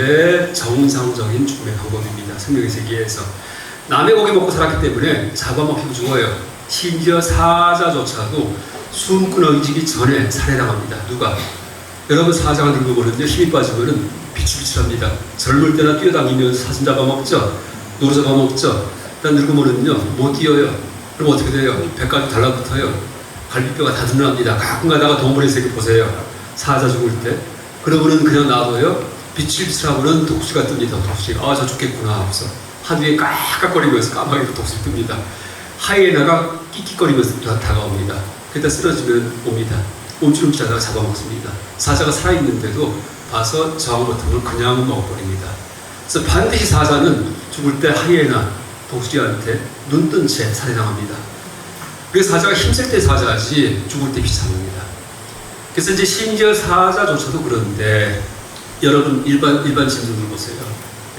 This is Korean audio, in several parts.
때 정상적인 죽음의 방법입니다. 생명의 세계에서. 남의 고기 먹고 살았기 때문에 잡아먹히고 죽어요. 심지어 사자조차도 숨 끊어지기 전에 살해당합니다. 누가? 여러분 사자가 늙어버리는데 힘이 빠지면은 비출비출합니다. 젊을 때나 뛰어다니면서 사슴 잡아먹죠. 노루 잡아먹죠. 일단 늙으면은요 못 뛰어요. 그럼 어떻게 돼요? 배까지 달라붙어요. 갈비뼈가 다 드러납니다. 가끔 가다가 동물의 세계 보세요. 사자 죽을 때. 그러면은 그냥 놔둬요. 비출비출하면은 독수리가 뜹니다. 독수리가. 아, 저 죽겠구나 하면서 하늘에 깍깍거리면서 까마귀로 독수리 뜹니다. 하이에나가 끽끽거리면서 다가옵니다. 그때 쓰러지면 옵니다. 움찔움찔하다가 잡아먹습니다. 사자가 살아있는데도 봐서 저항 못하면 그냥 먹어버립니다. 그래서 반드시 사자는 죽을 때 하이에나, 독수리한테 눈 뜬 채 살해당합니다. 그래서 사자가 힘쓸 때 사자지 죽을 때 비참합니다. 그래서 이제 심지어 사자조차도 그런데 여러분 일반 짐승들 보세요.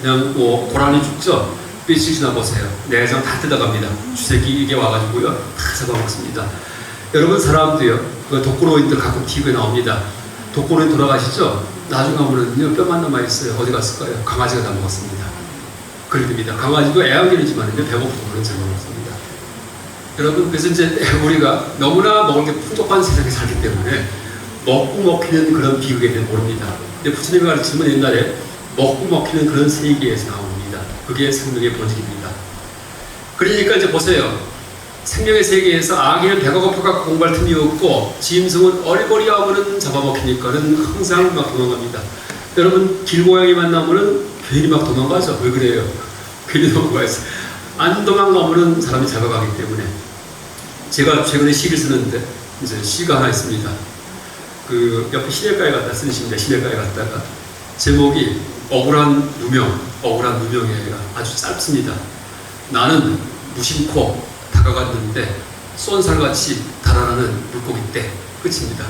그냥 뭐 고라니 죽죠? 삐씩 지나 보세요. 내장 다 뜯어갑니다. 주새끼 이게 와가지고요 다 잡아먹습니다. 여러분 사람도요. 그 독거노인들 가끔 TV에 나옵니다. 독거노인 돌아가시죠? 나중에 가면은요 뼈만 남아있어요. 어디 갔을까요? 강아지가 다 먹었습니다. 그렇습니다. 강아지도 애완견이지만요 배고프면 잡아먹습니다. 여러분 그래서 이제 우리가 너무나 먹을 게 풍족한 세상에 살기 때문에 먹고 먹히는 그런 비극에 대해 모릅니다. 근데 부처님이 가르치면 옛날에 먹고 먹히는 그런 세계에서 나옵니다. 그게 생명의 본질입니다. 그러니까 이제 보세요. 생명의 세계에서 아기는 배가 고파서 공부할 틈이 없고 짐승은 어리버리하고는 잡아먹히니까는 항상 막 도망갑니다. 여러분 길고양이 만나면은 괜히 막 도망가죠. 왜 그래요? 괜히 도망가서 안 도망가면은 사람이 잡아가기 때문에. 제가 최근에 시를 쓰는데 이제 시가 하나 있습니다. 그 옆에 시내가에 갔다 쓴 시인데 시내가에 갔다가 제목이 억울한 누명이에요. 아주 짧습니다. 나는 무심코 다가갔는데 쏜살같이 달아나는 물고기 때 끝입니다.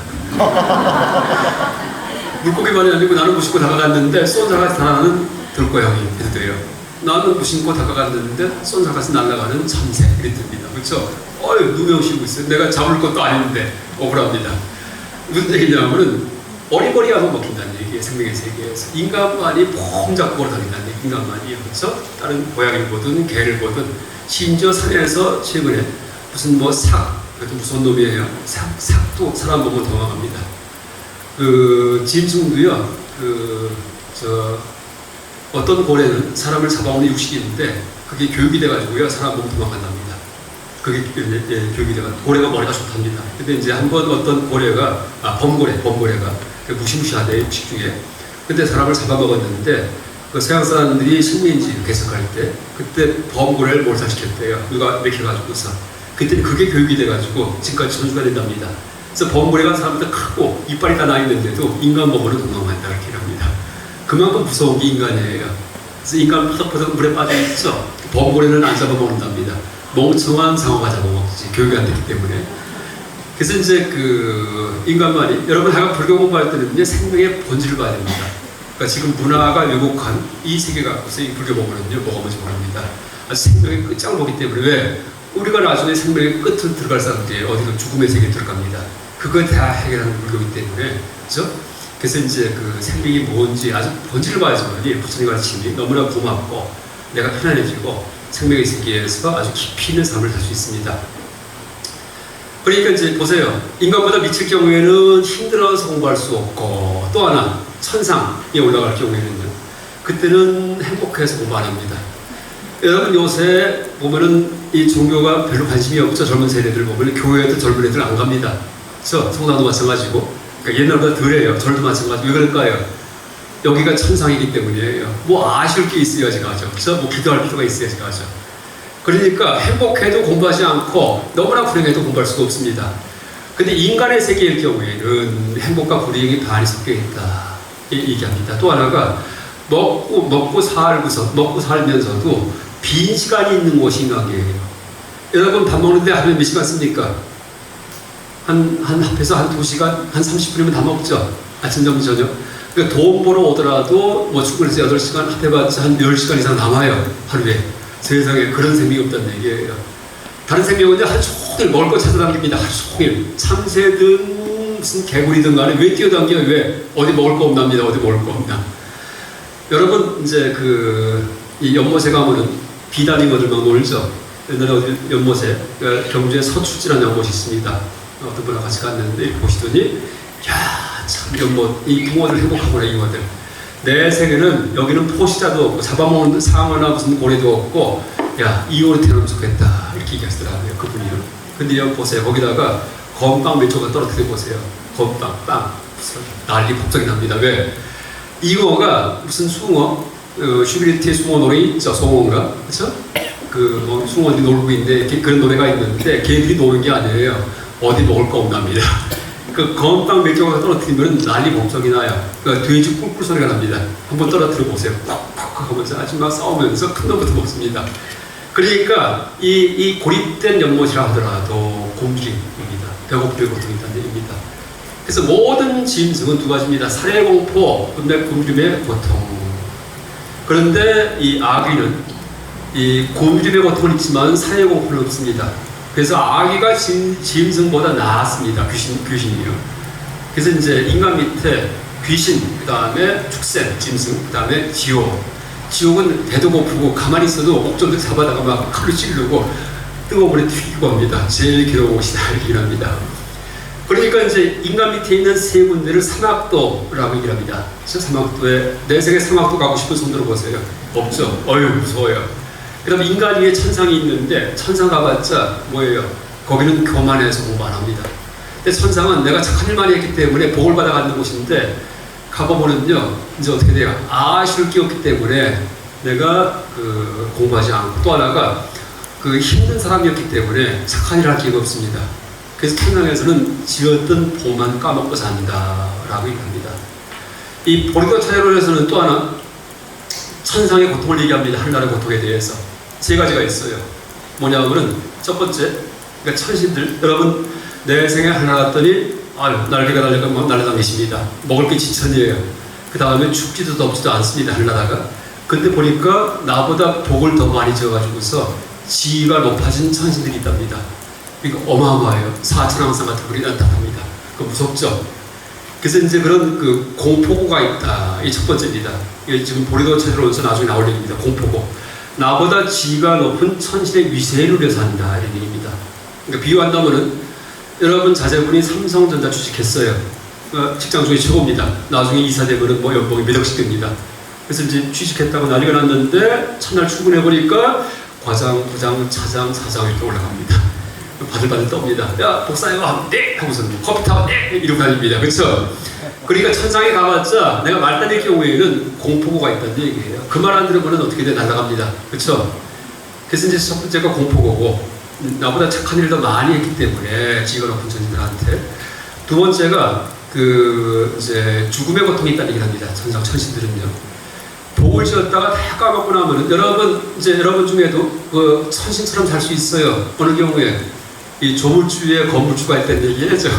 물고기만이 아니고 나는 무심코 다가갔는데 쏜살같이 달아나는 들고양이 이렇게 돼요. 나는 무심코 다가갔는데 쏜살같이 날아가는 참새 이렇게 됩니다. 그렇죠? 누명 씌우고 있어요. 내가 잡을 것도 아닌데 억울합니다. 무슨 얘기냐면은 어리버리하고 먹힌다는 얘기예요. 생명의 세계에서 인간만이 폼 잡고 다닌다는 얘기. 인간만이 그렇죠? 다른 고양이를 보든 개를 보든 심지어 산에서 최근에 무슨 뭐 그래도 무서운 놈이에요. 삭도 사람 보면 도망갑니다. 그 짐승도요. 어떤 고래는 사람을 잡아오는 육식인데 그게 교육이 돼가지고요 사람 보면 도망간답니다. 그게 교육이 돼가 고래가 머리가 좋답니다. 근데 이제 한번 어떤 고래가 범고래가 무시무시하대 육식 중에. 근데 사람을 잡아먹었는데 그 서양 사람들이 식민지 개척할 때 그때 범고래를 몰살시켰대요. 누가 맥혀가지고서. 그때 그게 교육이 돼가지고 지금까지 전수가 된답니다. 그래서 범고래가 사람보다 크고 이빨이 다 나 있는데도 인간 범고는 도망간다 이렇게 합니다. 그만큼 무서운 게 인간이에요. 그래서 인간 퍼석퍼석 물에 빠져있죠. 범고래는 안 잡아먹는답니다. 멍청한 상어가 잡아먹지. 교육이 안 됐기 때문에. 그래서 이제 그 인간만이 여러분 하여간 불교 공부할 때는 이제 생명의 본질을 봐야 됩니다. 그러니까 지금 문화가 왜곡한 이 세계 갖고서 이 불교 보면은요 뭐가 뭔지 모릅니다. 아주 생명의 끝장을 보기 때문에 왜? 우리가 나중에 생명의 끝을 들어갈 사람들이 어디로 죽음의 세계에 들어갑니다. 그걸 다 해결하는 불교이기 때문에 그렇죠? 그래서 이제 그 생명이 뭔지 아주 본질을 봐야지만 부처님 가르침이 너무나 고맙고 내가 편안해지고 생명의 세계에서 아주 깊이 있는 삶을 살 수 있습니다. 그러니까 이제 보세요. 인간보다 미칠 경우에는 힘들어서 공부할 수 없고 또 하나 천상에 올라갈 경우에는요. 그때는 행복해서 공부 안 합니다. 여러분 요새 보면은 이 종교가 별로 관심이 없죠. 젊은 세대들 보면 교회에도 젊은 애들 안 갑니다. 그렇죠? 성당도 마찬가지고. 그러니까 옛날보다 덜해요. 절도 마찬가지고. 왜 그럴까요? 여기가 천상이기 때문이에요. 뭐 아실 게 있어야지 가죠. 그래서 뭐 기도할 필요가 있어야지 가죠. 그러니까 행복해도 공부하지 않고 너무나 불행해도 공부할 수가 없습니다. 근데 인간의 세계일 경우에는 행복과 불행이 반이 섞여 있다 얘기합니다. 또 하나가 먹고 살면서도 빈 시간이 있는 곳이 인간이에요. 여러분 밥 먹는데 하루에 몇 시간 씁니까? 합해서 한 2시간, 한 30분이면 다 먹죠. 아침, 점심, 저녁. 그러니까 돈 벌어 오더라도 뭐 출근해서 8시간 합해봤자 한 10시간 이상 남아요. 하루에. 세상에 그런 생명이 없다는 얘기예요. 다른 생명은 하루 종일 먹을 거 찾아다닙니다. 하루 종일. 참새든 무슨 개구리든 간에 왜 뛰어다녀요? 왜? 어디 먹을 거 없답니다. 어디 먹을 거 없나. 여러분 이제 이 연못에 가면은 비단잉어들 막 놀죠. 옛날에 어디 연못에 경주에 서출지라는 연못이 있습니다. 어떤 분과 같이 갔는데 이렇게 보시더니 야, 참 연못 이 붕어들 행복하구나 잉어들. 내 생에는 여기는 포시자도 없고 잡아먹는 상어나 무슨 고래도 없고 야 잉어로 태어나면 좋겠다 이렇게 얘기하시더라고요 그분이요. 근데 여기 보세요. 거기다가 건빵 몇 조각 떨어뜨려 보세요. 건빵 빵 난리 법석이 납니다. 왜? 잉어가 무슨 숭어 슈비리티의 숭어 노래 있죠. 송어인가? 그렇죠? 뭐 숭어들이 놀고 있는데 그런 노래가 있는데 걔들이 노는 게 아니에요. 어디 먹을 거 없답니다. 그 건빵 몇 조각 떨어뜨리면 난리 법석이 나요. 돼지 꿀꿀 소리가 납니다. 한번 떨어뜨려 보세요. 팍팍 하면서 아줌마 싸우면서 큰 놈부터 먹습니다. 그러니까 이 고립된 연못이라 하더라도 곰주입니다. 배고플 고통이 있다는 얘기입니다. 그래서 모든 짐승은 두 가지입니다. 살해공포, 굶주림의 고통. 그런데 이 아귀는 이 굶주림의 고통은 있지만 살해공포는 없습니다. 그래서 아귀가 짐승보다 나았습니다. 귀신이요. 그래서 이제 인간 밑에 귀신, 그 다음에 축생, 짐승, 그 다음에 지옥. 지옥은 배도 고프고 가만히 있어도 옥점들 잡아다가 막 칼로 찌르고 뜨거운 물에 튀기고 합니다. 제일 괴로운 곳이다 이렇게 얘기합니다. 그러니까 이제 인간 밑에 있는 세 군데를 사막도라고 얘기합니다. 그래서 사막도에 내 생에 사막도 가고 싶은 손 들어보세요. 없죠. 어휴 무서워요. 그 다음에 인간 위에 천상이 있는데 천상 가봤자 뭐예요? 거기는 교만해서 공부 안 합니다. 근데 천상은 내가 착한 일만 했기 때문에 복을 받아가는 곳인데 가보면은요 이제 어떻게 돼요? 아쉬울 게 없기 때문에 내가 공부하지 않고 또 하나가 힘든 사람이었기 때문에 착한 일을 할 기회가 없습니다. 그래서 천상에서는 지었던 복만 까먹고 산다라고 얘기합니다. 이 보리도 차례론에서는 또 하나 천상의 고통을 얘기합니다. 하늘나라의 고통에 대해서 세 가지가 있어요. 뭐냐면은 첫 번째, 그러니까 천신들 여러분 내 생에 하나 났더니 아유 날개가 날아다니십니다. 먹을 게 지천이에요. 그 다음에 춥지도 덥지도 않습니다. 하늘나라가. 근데 보니까 나보다 복을 더 많이 지어가지고서 지위가 높아진 천신들이 있답니다. 그러니까 어마어마해요. 사천왕상 같은 글이 나타납니다. 그 무섭죠. 그래서 이제 그런 공포고가 있다. 이 첫 번째입니다. 이게 지금 보리도 체제로서 나중에 나올 얘기입니다. 공포고. 나보다 지위가 높은 천신의 위세에 누려 산다. 이런 얘기입니다. 그러니까 비유한다면은 여러분 자제분이 삼성전자 주식했어요. 직장 중에 최고입니다. 나중에 이사 되면은 뭐 연봉이 몇 억씩 됩니다. 그래서 이제 취직했다고 난리가 났는데 첫날 출근해보니까 과장, 부장, 차장, 사장 이렇게 올라갑니다. 바들바들 떱니다. 야 복사해봐. 네! 하고서 커피 타봐. 네! 이러고 다닙니다. 그렇죠? 그러니까 천상에 가봤자 내가 말단일 경우에는 공포고가 있다는 얘기예요. 그 말 안 들으면 어떻게 돼? 날아갑니다. 그렇죠? 그래서 이제 첫 번째가 공포고고 나보다 착한 일을 더 많이 했기 때문에 지위가 높은 천신들한테. 두 번째가 이제 죽음의 고통이 있다는 얘기를 합니다. 천상 천신들은요. 복을 지었다가 다 까먹고 나면은 여러분 중에도 천신처럼 살 수 있어요. 어느 경우에 이 조물주에 건물주가 있다는 얘기죠.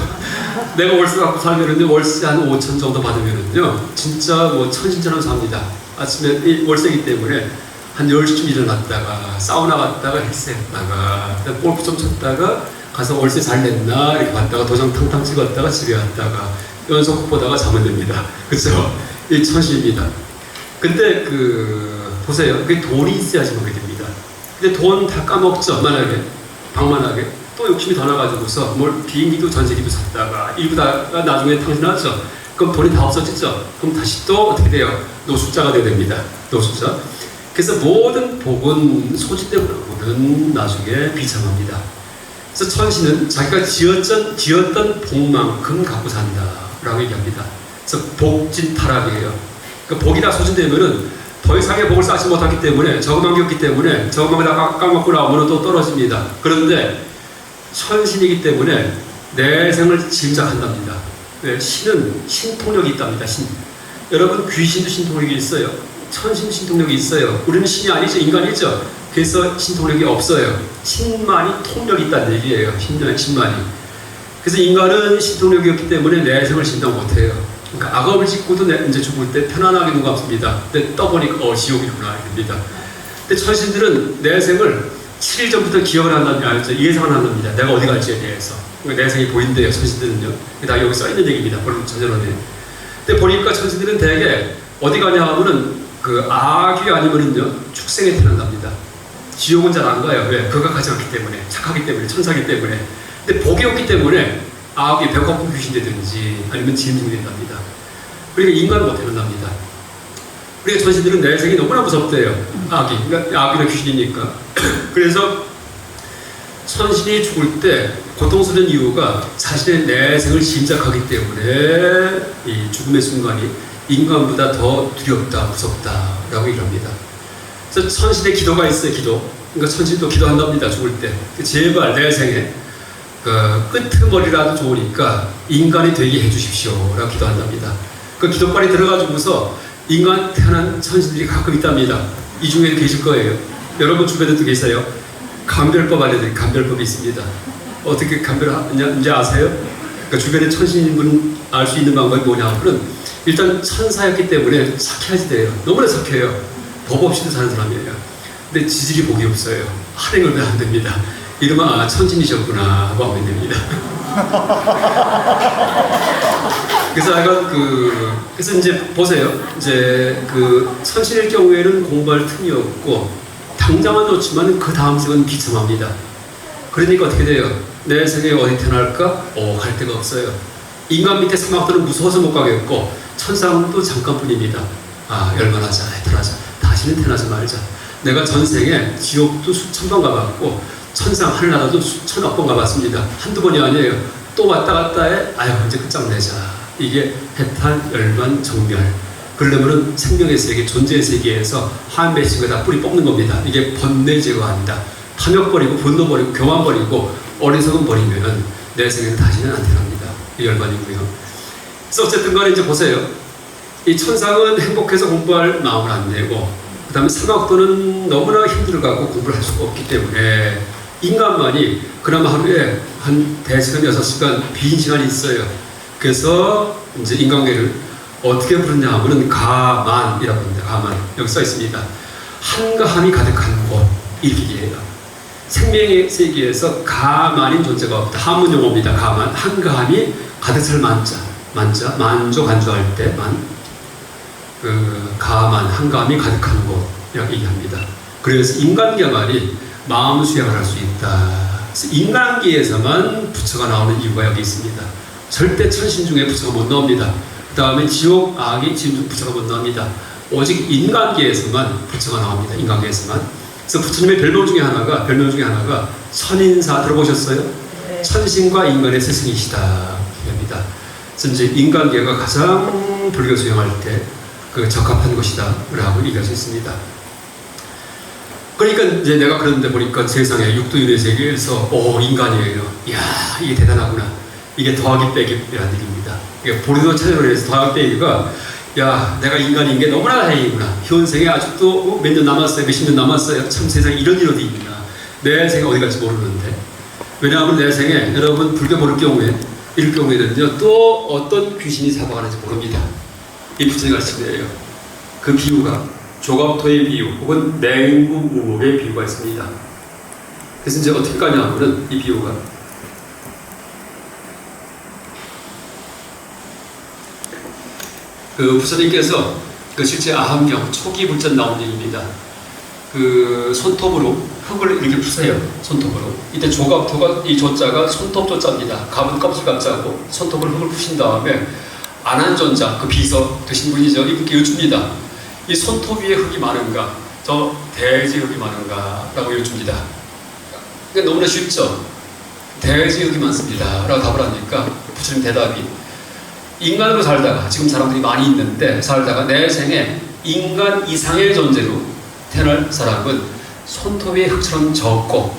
내가 월세 갖고 살면은요 월세 한 5천 정도 받으면은요 진짜 뭐 천신처럼 삽니다. 아침에 월세이기 때문에 한 10시쯤 일어났다가 사우나 갔다가 헬스 했다가 골프 좀 쳤다가 가서 월세 잘 냈나 이렇게 봤다가 도장 탕탕 찍었다가 집에 왔다가 연속극 보다가 잠을 듭니다. 그렇죠? 이 천신입니다. 근데 보세요. 그게 돈이 있어야지 먹게 됩니다. 근데 돈 다 까먹죠. 방만하게 또 욕심이 더 나가지고서 비행기도 전세기도 샀다가 일부 다가 나중에 탕진하죠. 그럼 돈이 다 없어지죠. 그럼 다시 또 어떻게 돼요? 노숙자가 되게 됩니다. 노숙자. 그래서 모든 복은 소진되고는 나중에 비참합니다. 그래서 천신은 자기가 지었던 복만큼 갖고 산다라고 얘기합니다. 그래서 복진타락이에요. 그러니까 복이 다 소진되면은 더 이상의 복을 쌓지 못하기 때문에 저것만 겪기 때문에 저것만 다 까먹고 나오면 또 떨어집니다. 그런데 천신이기 때문에 내생을 짐작한답니다. 왜? 신은 신통력이 있답니다. 신. 여러분 귀신도 신통력이 있어요. 천신 신통력이 있어요. 우리는 신이 아니죠. 인간이죠. 그래서 신통력이 없어요. 신만이 통력이 있다는 얘기예요. 신만이. 그래서 인간은 신통력이 없기 때문에 내생을 짐작 못해요. 그러니까 악업을 짓고도 이제 죽을 때 편안하게 눈 감습니다. 근데 떠보니까 지옥이구나 이럽니다. 근데 천신들은 내생을 7일 전부터 기억을 한답니다. 예상을 한답니다. 내가 어디 갈지에 대해서. 그러니까 내생이 보인대요. 천신들은요. 다 여기 써있는 얘기입니다. 본론 전제론에. 근데 보니까 천신들은 대개 어디 가냐 하면은 그 악이 아니면은요 축생에 태어난답니다. 지옥은 잘 안 가요. 왜? 그가 않기 때문에, 착하기 때문에, 천사기 때문에. 근데 복이 없기 때문에 악이 배고픈 귀신 되든지 아니면 짐승이 된답니다. 그러니까 인간은 못 태어납니다. 그러니까 전신들은 내생이 너무나 무섭대요. 악이. 그러니까 악이나 귀신이니까. 그래서 천신이 죽을 때 고통스러운 이유가 자신의 내생을 짐작하기 때문에 이 죽음의 순간이 인간보다 더 두렵다, 무섭다라고 이럽니다. 그래서 천신의 기도가 있어요, 기도. 그러니까 천신도 기도한답니다, 죽을 때. 제발 내 생에 그 끄트머리라도 좋으니까 인간이 되게 해주십시오 라고 기도한답니다. 그 기도빨이 들어가지고서 인간 태어난 천신들이 가끔 있답니다. 이 중에 계실 거예요. 여러분 주변에도 계세요. 감별법 알려드릴게요. 감별법이 있습니다. 어떻게 감별하는지 아세요? 그러니까 주변에 천신인 분 알 수 있는 방법이 뭐냐면은 일단 천사였기 때문에 착해야지 돼요. 너무나 착해요. 법 없이도 사는 사람이에요. 근데 지질이 복이 없어요. 할행을 왜 안 됩니다. 이러면 아 천신이셨구나 하고 하면 됩니다. 그래서 그래서 이제 보세요. 이제 그 천신일 경우에는 공부할 틈이 없고 당장은 좋지만 그 다음 생은 비참합니다. 그러니까 어떻게 돼요? 내 생에 어디 태어날까? 갈 데가 없어요. 인간 밑에 사막들은 무서워서 못 가겠고 천상도 잠깐뿐입니다. 열만하자, 해탈하자. 다시는 태어나지 말자. 내가 전생에 지옥도 수천 번 가봤고 천상 하늘나라도 수천억 번 가봤습니다. 한두 번이 아니에요. 또 왔다 갔다 해. 이제 끝장내자. 이게 해탈, 열만, 정멸. 그러려면은 생명의 세계, 존재의 세계에서 한배식을 다 뿌리 뽑는 겁니다. 이게 번뇌 제거합니다. 탐욕 버리고, 분노 버리고, 교만 버리고, 어리석음 버리면 내 생에는 다시는 안 태어납니다. 이 열반이고요. 그래서 어쨌든 간에 이제 보세요. 이 천상은 행복해서 공부할 마음을 안 내고, 그 다음에 사막도는 너무나 힘들어가고 공부를 할 수가 없기 때문에 인간만이 그나마 하루에 한 대시간 6시간 빈 시간이 있어요. 그래서 이제 인간계를 어떻게 부르냐 하면은 가만이라고 합니다. 가만. 여기 써 있습니다. 한가함이 가득한 곳. 이렇게 얘기해요. 생명의 세계에서 가만인 존재가 없다. 한문 용어입니다. 가만. 한가함이 가득 찰 만자. 만족 안주할 때 가만, 한가함이 가득한 곳. 이렇게 얘기합니다. 그래서 인간계만이 마음 수양을 할 수 있다. 그래서 인간계에서만 부처가 나오는 이유가 여기 있습니다. 절대 천신 중에 부처가 못 나옵니다. 그 다음에 지옥, 악이 지금 부처가 못 나옵니다. 오직 인간계에서만 부처가 나옵니다. 인간계에서만. 그래서 부처님의 별명 중에 하나가 천인사 들어보셨어요? 네. 천신과 인간의 스승이시다. 합니다. 그래서 이제 인간계가 가장 불교 수행할 때 적합한 곳이다. 라고 얘기할 수 있습니다. 그러니까 이제 내가 그런데 보니까 세상에 육도윤회 세계에서 인간이에요. 이야, 이게 대단하구나. 이게 더하기 빼기라는 얘기입니다. 보리도 찾으러 해서 더하기 빼기가 야, 내가 인간인 게 너무나 다행이구나. 현생에 아직도 몇 년 남았어요. 몇십 년 남았어요. 참 세상에 이런 일 어디 있나. 내 생에 어디 갈지 모르는데. 왜냐하면 내 생에 여러분 불교 모를 경우에 이럴 경우에는요 또 어떤 귀신이 잡아가는지 모릅니다. 이 부처님 가르친 거예요. 그 비유가 조각토의 비유 혹은 냉무무목의 비유가 있습니다. 그래서 이제 어떻게 가냐 하면은 이 비유가 부처님께서 실제 아함경 초기 불전 나온 얘기입니다. 손톱으로 흙을 이렇게 푸세요. 손톱으로. 이때 조각토가 이 조자가 손톱 조자입니다. 갑은 껍질 갑자고 손톱으로 흙을 푸신 다음에 안한존자 그 비서 되신 분이죠. 이분께 여쭙니다. 이 손톱 위에 흙이 많은가? 저 대지 흙이 많은가? 라고 여쭙니다. 그게 너무나 쉽죠. 대지 흙이 많습니다. 라고 답을 하니까 부처님 대답이 인간으로 살다가 지금 사람들이 많이 있는데 살다가 내 생에 인간 이상의 존재로 태어날 사람은 손톱의 흙처럼 적고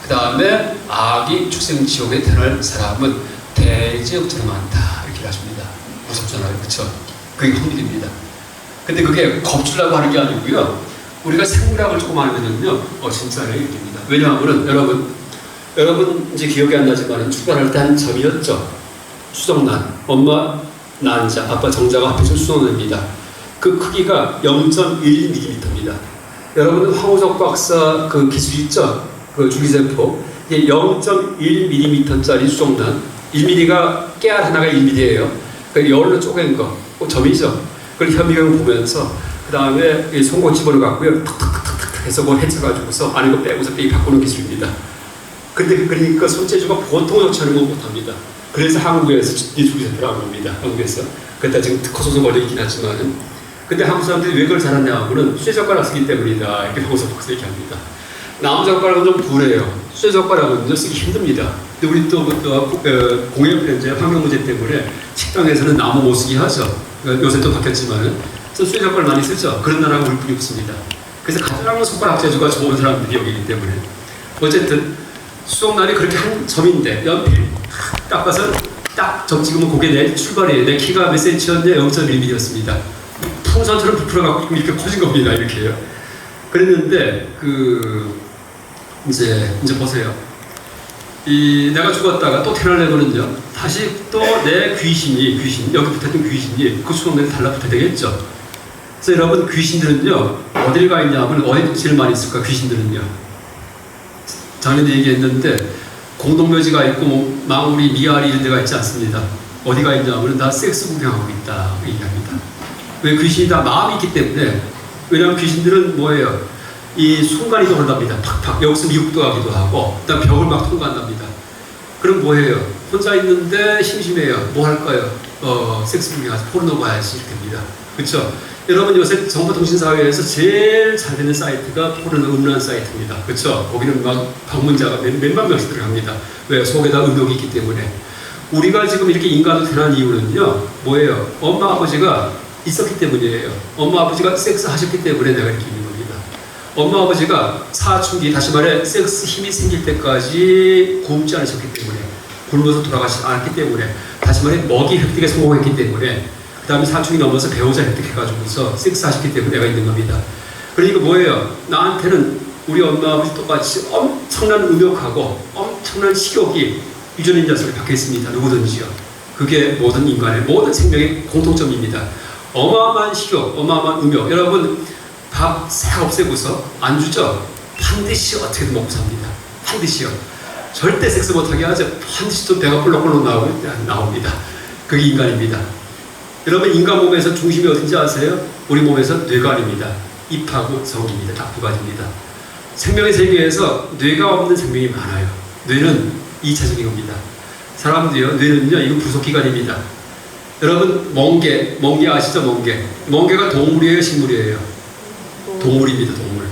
그 다음에 악이 축생지옥에 태어날 사람은 대지 흙처럼 많다. 이렇게 하십니다. 무섭잖아요. 그렇죠? 그게 흥미입니다. 근데 그게 겁주려고 하는 게 아니고요. 우리가 생물학을 조금 알면은요, 진짜로 이렇게입니다. 왜냐하면 여러분 이제 기억이 안 나지만 출발할 때 한 점이었죠. 수정란, 엄마 난자, 아빠 정자가 합해서 수정란입니다. 그 크기가 0.1mm입니다. 여러분 황우석 박사 그 기술 있죠? 그 줄기세포 이게 0.1mm짜리 수정란, 1mm가 깨알 하나가 1mm예요. 그 열로 쪼갠 거, 점이죠. 그걸 현미경을 보면서 그 다음에 송곳 집어넣어갖고요. 탁탁탁탁 해서 뭐 헤쳐가지고서 안에 거 빼고서 빼기 바꾸는 기술입니다. 근데 그러니까 손재주가 보통 좋지 않은 건 못합니다. 그래서 한국에서 이쪽에서 들어간 겁니다. 한국에서. 그때 지금 커서서 멀리 있긴 하지만은. 근데 한국 사람들이 왜 그걸 잘하냐 하면은 쇠젓가락 쓰기 때문이다. 이렇게 한국에서 얘기합니다. 나무젓가락은 좀 둔해요. 쇠젓가락은 쓰기 힘듭니다. 근데 우리 또 공업 현재 환경 문제 때문에 식당에서는 나무 못 쓰게 하죠. 요새 또 바뀌었지만은 쇠젓가락 많이 쓰죠. 그런 나라가 우리 뿐이 없습니다. 그래서 가장 손가락 재주가 좋은 사람들이 여기이기 때문에 어쨌든 수족날이 그렇게 한 점인데 연필 닦아서 딱 지금은 그게 내 출발이에요. 내 키가 몇 센치였냐 0.1mm였습니다. 풍선처럼 부풀어갖고 이렇게 커진 겁니다. 이렇게요. 그랬는데 이제 보세요. 내가 죽었다가 또 태어나려면은요, 다시 또 내 귀신 여기 붙었던 귀신이 그 수족관에 달라붙어야 되겠죠. 그래서 여러분 귀신들은요 어딜 가 있냐 하면 어디 제일 많이 있을까? 귀신들은요. 작년에 얘기했는데 공동묘지가 있고 망우리 미아리 이런 데가 있지 않습니다. 어디가 있냐 하면 다 섹스 구경하고 있다 얘기합니다. 왜? 귀신이 다 마음이 있기 때문에. 왜냐하면 귀신들은 뭐예요? 이 순간 이동을 합니다. 팍팍. 여기서 미국도 가기도 하고, 그다음 벽을 막 통과한답니다. 그럼 뭐예요? 혼자 있는데 심심해요. 뭐 할까요? 섹스 구경하지, 포르노 봐야지 이렇게 됩니다. 그렇죠? 여러분 요새 정보통신사회에서 제일 잘 되는 사이트가 포르노 음란 사이트입니다. 그렇죠? 거기는 막 방문자가 몇만 명씩 들어갑니다. 왜? 속에다 음욕이 있기 때문에. 우리가 지금 이렇게 인간으로 태어난 이유는요, 뭐예요? 엄마 아버지가 있었기 때문이에요. 엄마 아버지가 섹스 하셨기 때문에 내가 이렇게 있는 겁니다. 엄마 아버지가 사춘기, 다시 말해 섹스 힘이 생길 때까지 굶지 않으셨기 때문에, 굶어서 돌아가시지 않았기 때문에, 다시 말해 먹이 획득에 성공했기 때문에, 그 다음에 사춘기 넘어서 배우자 획득해가지고서 섹스 하셨기 때문에 내가 있는 겁니다. 그러니까 뭐예요? 나한테는 우리 엄마 아버지 똑같이 엄청난 음욕하고 엄청난 식욕이 유전인 자석에 박혀 있습니다. 누구든지요. 그게 모든 인간의 모든 생명의 공통점입니다. 어마어마한 식욕, 어마어마한 음욕. 여러분 밥 싹 없애고서 안 주죠? 반드시 어떻게든 먹고 삽니다. 반드시요. 절대 섹스 못하게 하죠. 반드시 또 배가 펄럭펄럭 나옵니다. 그게 인간입니다. 여러분 인간 몸에서 중심이 어딘지 아세요? 우리 몸에서 뇌관입니다. 입하고 성기입니다. 딱 두 가지입니다. 생명의 세계에서 뇌가 없는 생명이 많아요. 뇌는 2차적인 겁니다. 사람도요, 뇌는요, 이거 부속기관입니다. 여러분, 멍게 아시죠? 멍게가 동물이에요, 식물이에요? 동물입니다, 동물.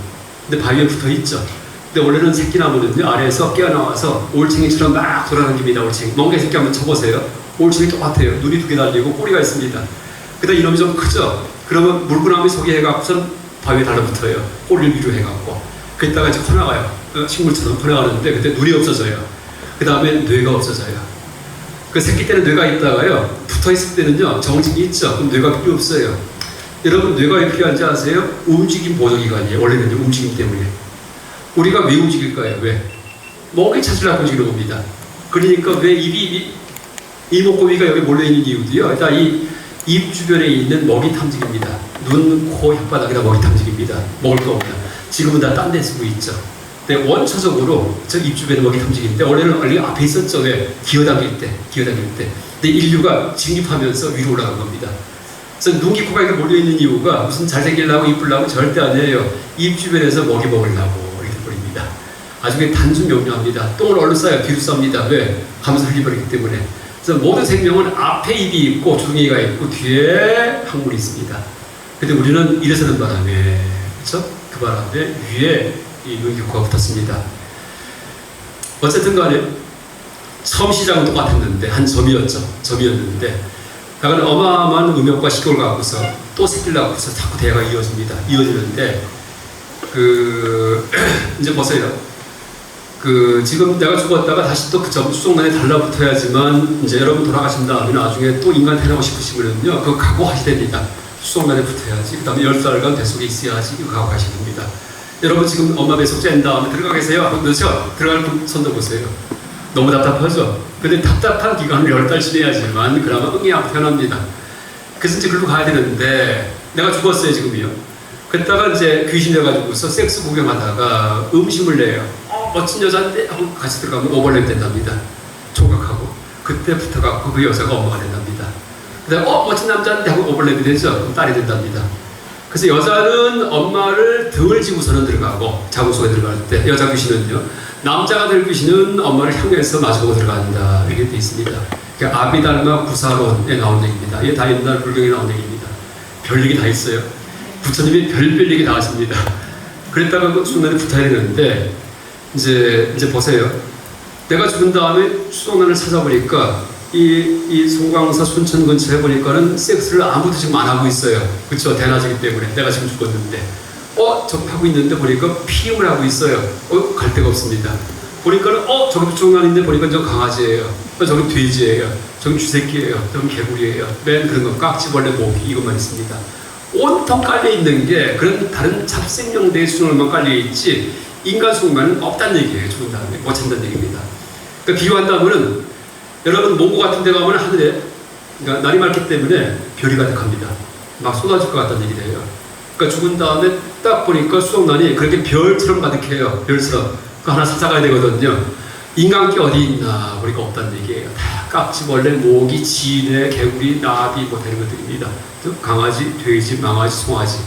근데 바위에 붙어 있죠. 근데 원래는 새끼나무는요, 아래에서 깨어나와서 올챙이처럼 막 돌아다닙니다, 올챙이. 멍게 새끼 한번 쳐보세요. 올챙이 똑같아요. 눈이 2개 달리고 꼬리가 있습니다. 그다음 이놈이 좀 크죠? 그러면 물구나무 속에 해갖고선 바위에 달라붙어요. 꼬리를 위로 해갖고. 그랬다가 이제 커나가요. 식물처럼 커나가는데 그때 눈이 없어져요. 그 다음에 뇌가 없어져요. 그 새끼 때는 뇌가 있다가요, 붙어있을 때는요, 정직이 있죠. 그럼 뇌가 필요 없어요. 여러분, 뇌가 왜 필요한지 아세요? 움직임 보조기관이에요. 원래는 움직임 때문에. 우리가 왜 움직일까요? 왜? 먹이 찾으려고 움직이는 겁니다. 그러니까 왜 이목구비가 여기 몰려있는 이유도요, 일단 입 주변에 있는 먹이 탐지기입니다. 눈, 코, 혓바닥에다 먹이 탐지기입니다. 먹을 거 없나. 지금은 다 딴 데 쓰고 있죠. 근데 원초적으로 저 입 주변에 먹이 탐지기인데, 원래는 원래 앞에 있었죠. 왜? 기어다닐 때. 근데 인류가 진입하면서 위로 올라간 겁니다. 그래서 눈, 귀, 코가 이렇게 몰려있는 이유가 무슨 잘생기려고 이쁘려고 절대 아니에요. 입 주변에서 먹이 먹으려고 이렇게 버립니다. 아주 단순 명료합니다. 똥을 얼른 싸요. 뒤로 쌉니다. 왜? 가면서 흘려버리기 때문에. 그래서 모든 생명은 앞에 입이 있고 주둥이가 있고 뒤에 항문이 있습니다. 근데 우리는 일어서는 바람에, 그렇죠? 그 바람에 위에 이 눈교과가 붙었습니다. 어쨌든 간에 처음 시작은 똑같았는데 한 점이었는데 약간 어마어마한 음욕과 식욕을 갖고서 또 새끼를 갖고서 자꾸 대화가 이어지는데 이제 보세요. 지금 내가 죽었다가 다시 또 그 수족관에 달라붙어야지만 이제 여러분 돌아가신 다음에 나중에 또 인간 태어나고 싶으시면요, 그거 각오하셔야 됩니다. 수족관에 붙어야지. 그 다음에 10달간 뱃속에 있어야지. 이거 각오하셔야 됩니다. 여러분 지금 엄마 뱃속 짠 다음에 들어가 계세요? 그렇죠? 들어갈 분 손 들어보세요. 너무 답답하죠? 근데 답답한 기간을 10달 지내야지만 그나마 응이하고 편합니다. 그래서 이제 글로 가야 되는데 내가 죽었어요, 지금이요. 그랬다가 이제 귀신 돼가지고서 섹스 구경하다가 음식을 내요. 멋진 여자인데 하고 같이 들어가면 오버랩 된답니다. 조각하고. 그때 붙어갖고 그 여자가 엄마가 된답니다. 그 다음에 멋진 남자인데 하고 오버랩이 되죠. 그럼 딸이 된답니다. 그래서 여자는 엄마를 등을 지고서는 들어가고 자궁 속에 들어갈 때 여자 귀신은요, 남자가 될 귀신은 엄마를 향해서 마주보고 들어간다 이렇게 되어 있습니다. 아비달마 구사론에 나온 얘기입니다. 이게 다 옛날 불경에 나온 얘기입니다. 별 얘기 다 있어요. 부처님이 별별 얘기 다 하십니다. 그랬다가 그 수동난에 붙어야 되는데 이제 보세요. 내가 죽은 다음에 수동난을 찾아보니까 이 송광사 순천 근처에 보니까는 섹스를 아무도 지금 안 하고 있어요. 그렇죠? 대낮이기 때문에 내가 지금 죽었는데 저기 하고 있는데 보니까 피임을 하고 있어요. 갈 데가 없습니다. 보니까는 저기 수동난인데 보니까 저 강아지예요. 저기 돼지예요. 저기 쥐새끼예요. 저기 개구리예요. 맨 그런 거 깍지벌레 모기 이것만 있습니다. 온통 깔려 있는 게 그런 다른 잡생명대의 수준으로만 깔려 있지 인간 수준만은 없다는 얘기예요. 죽은 다음에 못 찬다는 얘기입니다. 그러니까 비유한다면은 여러분 몽고 같은 데 가면 하늘에 그러니까 날이 맑기 때문에 별이 가득합니다. 막 쏟아질 것 같다는 얘기예요. 그러니까 죽은 다음에 딱 보니까 수족난이 그렇게 별처럼 가득해요. 별처럼. 그 하나 찾아가야 되거든요. 인간기 어디 있나 보니까 없다는 얘기예요. 다 깍지벌레, 모기, 지네, 개구리, 나비 뭐 되는 것들입니다. 강아지, 돼지, 망아지, 송아지.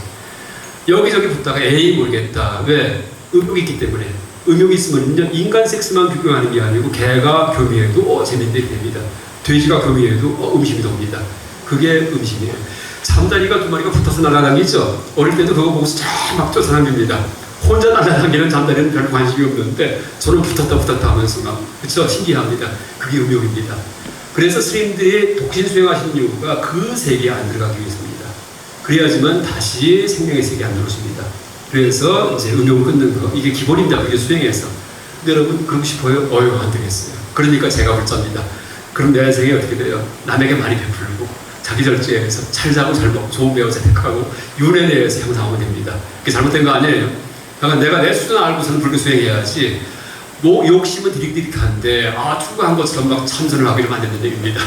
여기저기 붙다가 에이 모르겠다. 왜? 음욕이 있기 때문에. 음욕이 있으면 인간 섹스만 규정하는 게 아니고 개가 교미해도 재밌게 됩니다. 돼지가 교미해도 음심이 돕니다. 그게 음심이에요. 잠자리가 두 마리가 붙어서 날아다니죠. 어릴 때도 그거 보고서 막 쫓아다닙니다. 혼자 날아다니는 잠자리는 별로 관심이 없는데 저는 붙었다 하면서 막 그쵸? 신기합니다. 그게 음욕입니다. 그래서 스님들이 독신 수행하시는 이유가 그 세계에 안 들어가기 위해서입니다. 그래야지만 다시 생명의 세계에 안 들어오십니다. 그래서 이제 음욕을 끊는 거 이게 기본입니다. 그게 수행해서. 근데 여러분 그러고 싶어요? 안 되겠어요. 그러니까 제가 불자입니다. 그럼 내 생이 어떻게 돼요? 남에게 많이 베풀고 자기 절제해서 잘 자고 잘 먹고 좋은 배우 재택하고 윤회 내에서 형성하면 됩니다. 그게 잘못된 거 아니에요. 그러니까 내가 내 수준 알고서는 불교 수행해야지 욕심은 디릭디릭한데 추구한 것처럼 막 참선을 하고 이러면 안 된다는 얘기입니다.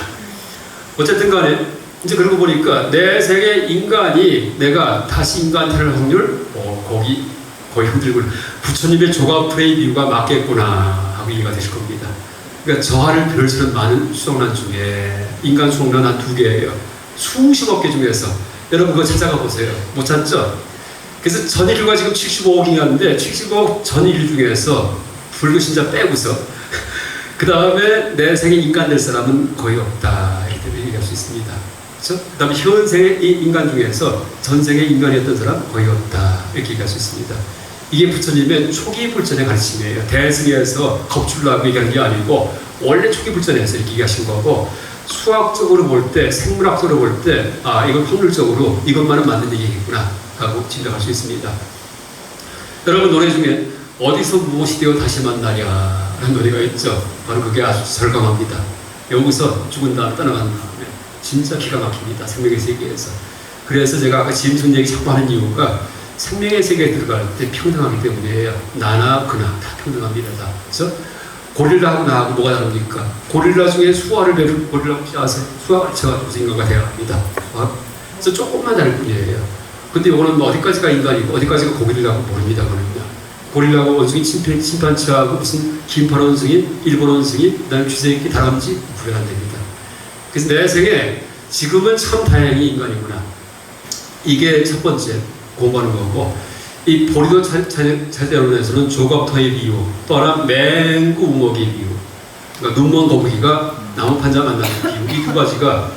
어쨌든 간에 이제 그러고 보니까 내 세계 인간이 내가 다시 인간 될 확률 거의 힘들고 부처님의 조가프레이 비유가 맞겠구나 하고 이해가 되실 겁니다. 그러니까 저하를 별처럼 많은 수족난 중에 인간 수족난 한 2개예요. 수십억 개 중에서 여러분 그거 찾아가 보세요. 못 찾죠? 그래서 전인류가 지금 75억이었는데 75억 전인류 중에서 불교 신자 빼고서 그 다음에 내 생에 인간 될 사람은 거의 없다 이렇게 얘기할 수 있습니다. 그렇죠? 그 다음에 현생의 인간 중에서 전생의 인간이었던 사람 거의 없다 이렇게 얘기할 수 있습니다. 이게 부처님의 초기 불전의 가르침이에요. 대승에서 겁출라고 얘기하는 게 아니고 원래 초기 불전에서 이렇게 얘기하신 거고 수학적으로 볼 때 생물학적으로 볼 때 이건 확률적으로 이것만은 맞는 얘기겠구나 하고 짐작할 수 있습니다. 여러분 노래 중에 어디서 무엇이 되어 다시 만나랴 라는 노래가 있죠. 바로 그게 아주 절감합니다. 여기서 죽은 다음 떠나간 다음에 진짜 기가 막힙니다. 생명의 세계에서. 그래서 제가 아까 짐승 얘기 자꾸 하는 이유가 생명의 세계에 들어갈 때 평등하기 때문이에요. 나나 그나 다 평등합니다. 다. 그렇죠? 고릴라하고 나하고 뭐가 다릅니까? 고릴라 중에 수화를 배운 고릴라 혹시 아세요? 수화가 쳐가지고 인간과 대화합니다. 그래서 조금만 다를 뿐이에요. 근데 이거는 뭐 어디까지가 인간이고 어디까지가 고릴라고 모릅니다. 그러면 고릴라하고 원숭이 침판치하고 무슨 긴팔 원숭이, 일본 원숭이, 그 다음에 쥐새끼, 다람쥐 구별 안 됩니다. 그래서 내 생에 지금은 참 다행히 인간이구나. 이게 첫 번째 공부하는 거고 이 보리도 차제론에서는 조갑터의 비유 또한 맹구 우먹의 비유 그러니까 눈먼 거북이가 나무 판자 만나는 비유 이 두 가지가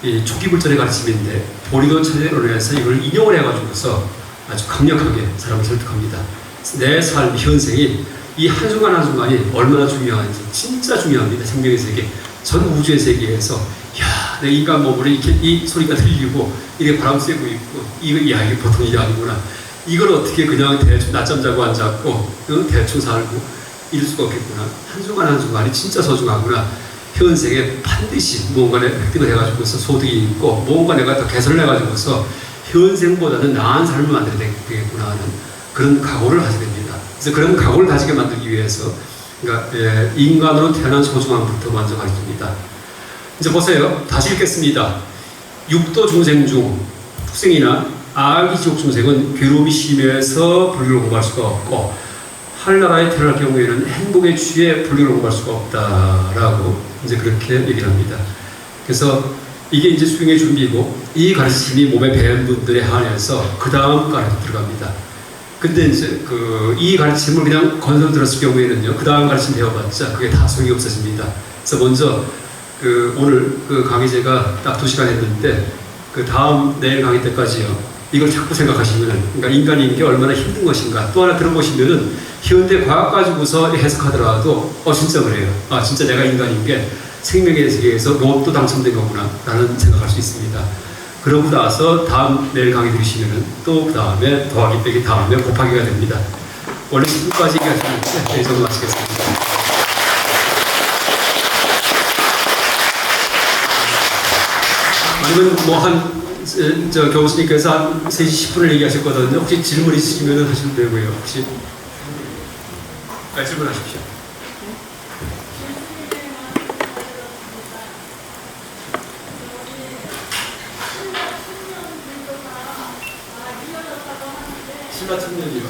이 초기 불전의 가르침인데 보리도 차제론에서 이걸 인용을 해가지고서 아주 강력하게 사람을 설득합니다. 내 삶, 현생이 이 한순간 한순간이 얼마나 중요한지 진짜 중요합니다. 생명의 세계, 전 우주의 세계에서 내 인간 몸으로 이렇게 이 소리가 들리고 이게 바람 쐬고 있고 이게 보통 일이 아니구나. 이걸 어떻게 그냥 대충 낮잠 자고 앉았고 대충 살고 이럴 수가 없겠구나. 한순간 한순간이 진짜 소중하구나. 현생에 반드시 무언가 획득을 해가지고서 소득이 있고 무언가 내가 더 개선을 해가지고서 현생보다는 나은 삶을 만들어야 되겠구나 하는 그런 각오를 하게 됩니다. 그래서 그런 각오를 가지게 만들기 위해서 그러니까 인간으로 태어난 소중함부터 먼저 가르칩니다. 이제 보세요. 다시 읽겠습니다. 육도 중생 중 축생이나 아기 지옥 중생은 괴로움이 심해서 불교를 공부할 수가 없고 하늘나라에 태어날 경우에는 행복에 취해 불교를 공부할 수가 없다라고 이제 그렇게 얘기를 합니다. 그래서 이게 이제 수용의 준비고, 이 가르침이 몸에 배운 분들에 한해서 그 다음 가르침 들어갑니다. 근데 이제 이 가르침을 그냥 건설로 들었을 경우에는요, 그 다음 가르침 배워봤자 그게 다 소용이 없어집니다. 그래서 먼저 오늘 강의 제가 딱 2시간 했는데, 다음 내일 강의 때까지요, 이걸 자꾸 생각하시면은, 그러니까 인간인 게 얼마나 힘든 것인가. 또 하나 들어보시면은 현대 과학 가지고서 해석하더라도 진짜 그래요. 아, 진짜 내가 인간인 게 생명의 세계에서 로또 당첨된 거구나 라는 생각할 수 있습니다. 그러고 나서 내일 강의 들으시면은 또 그 다음에 더하기 빼기 다음에 곱하기가 됩니다. 원래 10까지 얘기하시는데 이 정도 마치겠습니다. 아니면 교수님께서 한 3시 10분을 얘기하셨거든요. 혹시 질문 있으시면 하시면 되고요. 혹시 질문하십시오. 신라 청년이요.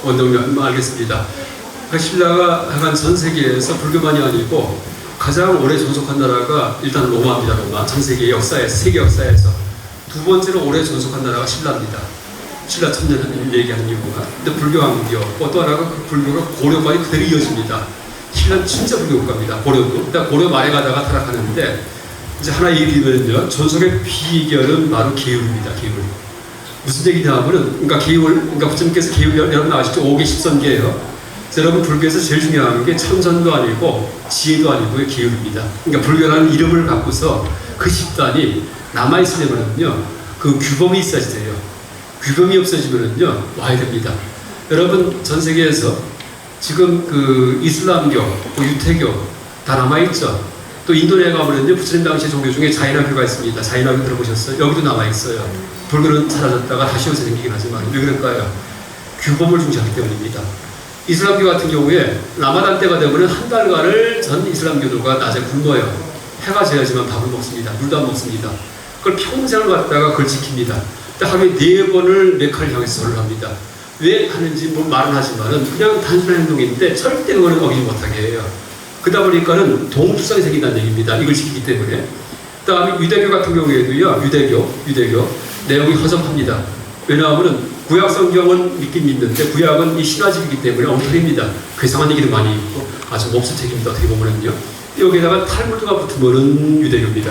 원동력 알겠습니다. 신라가 하간 전 세계에서 불교만이 아니고 가장 오래 존속한 나라가 일단 로마입니다. 로마. 전 세계 역사에서, 세계 역사에서 두 번째로 오래 존속한 나라가 신라입니다. 신라 천년을 얘기하는 이유가. 근데 불교 왕국이었고, 또 하나가 그 불교가 고려까지 그대로 이어집니다. 신라는 진짜 불교 국가입니다. 고려도. 고려 말에 가다가 타락하는데, 이제 하나 얘기하면요, 존속의 비결은 바로 계율입니다. 계율. 무슨 얘기냐 하면은, 그러니까 부처님께서 계율 여러분 아시죠? 5개 10선계예요. 여러분 불교에서 제일 중요한 게 참선도 아니고 지혜도 아니고 계율입니다. 그러니까 불교라는 이름을 갖고서 그 집단이 남아있으려면요, 그 규범이 있어야 돼요. 규범이 없어지면요, 와야 됩니다. 여러분 전 세계에서 지금 이슬람교, 유태교 다 남아있죠. 또 인도네에 가면은요, 부처님 당시 종교 중에 자이나교가 있습니다. 자이나교 들어보셨어요? 여기도 남아있어요. 불교는 사라졌다가 다시 요새 생기긴 하지만 왜 그럴까요? 규범을 중시하기 때문입니다. 이슬람교 같은 경우에 라마단 때가 되면 한 달간을 전 이슬람교도가 낮에 굶어요. 해가 져야지만 밥을 먹습니다. 물도 안 먹습니다. 그걸 평생을 갖다가 그걸 지킵니다. 하루에 4번을 메카를 향해서 절을 합니다. 왜 하는지 말은 하지만은 그냥 단순한 행동인데 절대 그거는 어기지 못하게 해요. 그러다 보니까는 동투성이 생긴다는 얘기입니다. 이걸 지키기 때문에. 그 다음에 유대교 같은 경우에도요, 유대교 내용이 허접합니다. 왜냐하면 구약 성경은 믿긴 믿는데 구약은 이 신화집이기 때문에 엉터리입니다. 괴상한 얘기도 많이 있고 아주 몹쓸책입니다. 어떻게 보면은요. 여기에다가 탈무드가 붙으면은 유대교입니다.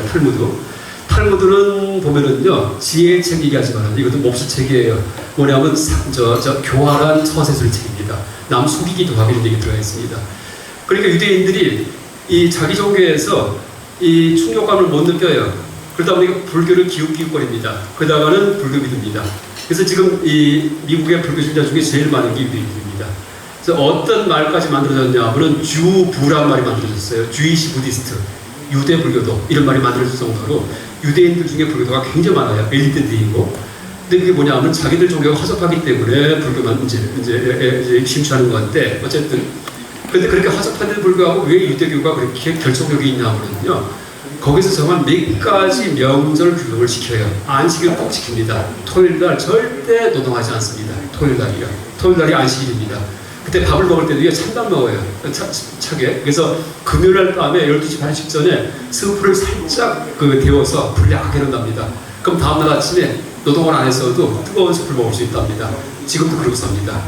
탈무드는 보면은요, 지혜의 책 얘기하지만 이것도 몹쓸책이에요. 뭐냐면 교활한 처세술 책입니다. 남 속이기도 하고 이런 얘기 들어가 있습니다. 그러니까 유대인들이 이 자기 종교에서 이 충족감을 못 느껴요. 그러다 보니까 불교를 기웃기웃거립니다. 그러다가는 불교 믿습니다. 그래서 지금 이 미국의 불교신자 중에 제일 많은 게 유대인들입니다. 그래서 어떤 말까지 만들어졌냐 하면 주부란 말이 만들어졌어요. 주이시 부디스트, 유대 불교도 이런 말이 만들어질 정도로 유대인들 중에 불교도가 굉장히 많아요. 엘리트들이고. 근데 그게 뭐냐 하면 자기들 종교가 허접하기 때문에 불교만 이제 심취하는 건데, 어쨌든 근데 그렇게 허접한데도 불구하고 왜 유대교가 그렇게 결정력이 있냐 하면요, 거기서 정말 몇 가지 명절 규범을 지켜요. 안식을 꼭 지킵니다. 토요일날 절대 노동하지 않습니다. 토요일날이 안식일입니다. 그때 밥을 먹을 때도 찬밥 먹어요. 차게. 그래서 금요일날 밤에 12시 반 직전에 스프를 살짝 데워서 불에 약하게 놓는답니다. 그럼 다음날 아침에 노동을 안 했어도 뜨거운 스프를 먹을 수 있답니다. 지금도 그러고 삽니다.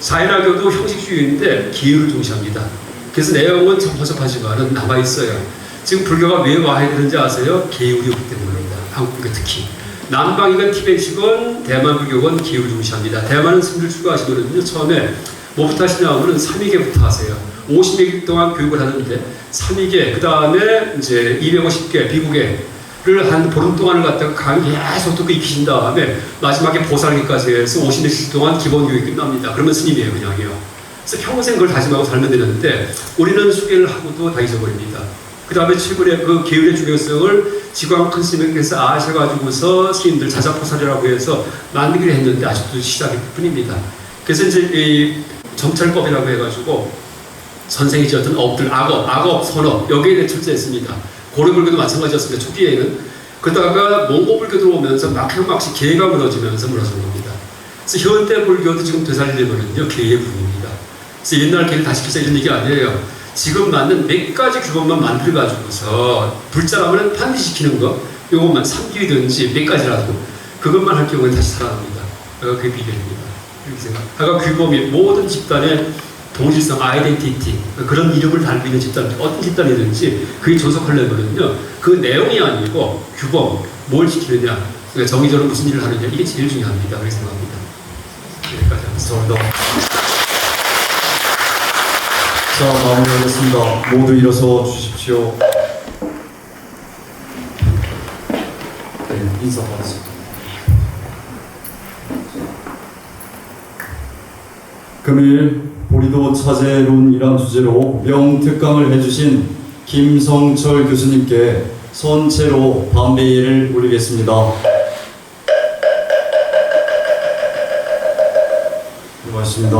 자이나교도 형식주의인데 기율을 중시합니다. 그래서 내용은 좀 허접하지만 남아있어요. 지금 불교가 왜 와야 되는지 아세요? 계율이 없기 때문입니다. 한국 불교 특히. 남방이건 티베트건 대만 불교건 계율을 중시합니다. 대만은 스님들 추구하시면은요, 처음에 뭐부터 하시냐 하면은 3위계부터 하세요. 50일 동안 교육을 하는데 3위계, 그 다음에 이제 250개, 비구계를 한 보름 동안을 갖다가 강의 계속 듣고 익히신 다음에 마지막에 보살기까지 해서 50일 동안 기본 교육이 끝납니다. 그러면 스님이에요, 그냥요. 그래서 평생 그걸 다짐하고 살면 되는데 우리는 수계를 하고도 다 잊어버립니다. 그 다음에 최근에 그 계율의 중요성을 지광 큰 스님께서 아셔가지고서 스님들 자자포살이라고 해서 만들기로 했는데 아직도 시작일 뿐입니다. 그래서 이제 이 정찰법이라고 해가지고 선생이 지었던 업들, 악업, 선업 여기에 대해 출제했습니다. 고려불교도 마찬가지였습니다. 초기에는. 그러다가 몽고불교 들어오면서 막형막씩 계가 무너지면서 무너진 겁니다. 그래서 현대 불교도 지금 되살리려면요 계의 부분입니다. 그래서 옛날 계를 다시 피자 이런 얘기 아니에요. 지금 맞는 몇 가지 규범만 만들어가지고서 불자라면 반드시 지키는 거, 요것만 3기든지 몇 가지라도 그것만 할 경우에 다시 살아납니다. 그게 비결입니다. 이렇게 생각. 아까 규범이 모든 집단의 동질성, 아이덴티티 그런 이름을 달고 있는 집단, 어떤 집단이든지 그게 존속하려면요 그 내용이 아니고 규범, 뭘 지키느냐, 그러니까 정의적으로 무슨 일을 하느냐 이게 제일 중요합니다. 그렇게 생각합니다. 여기까지 하겠습니다. 자, 마무리하겠습니다. 모두 일어서 주십시오. 네, 인사 받으십니다. 금일 보리도 차제론이란 주제로 명특강을 해주신 김성철 교수님께 선체로 반배를 올리겠습니다. 고맙습니다.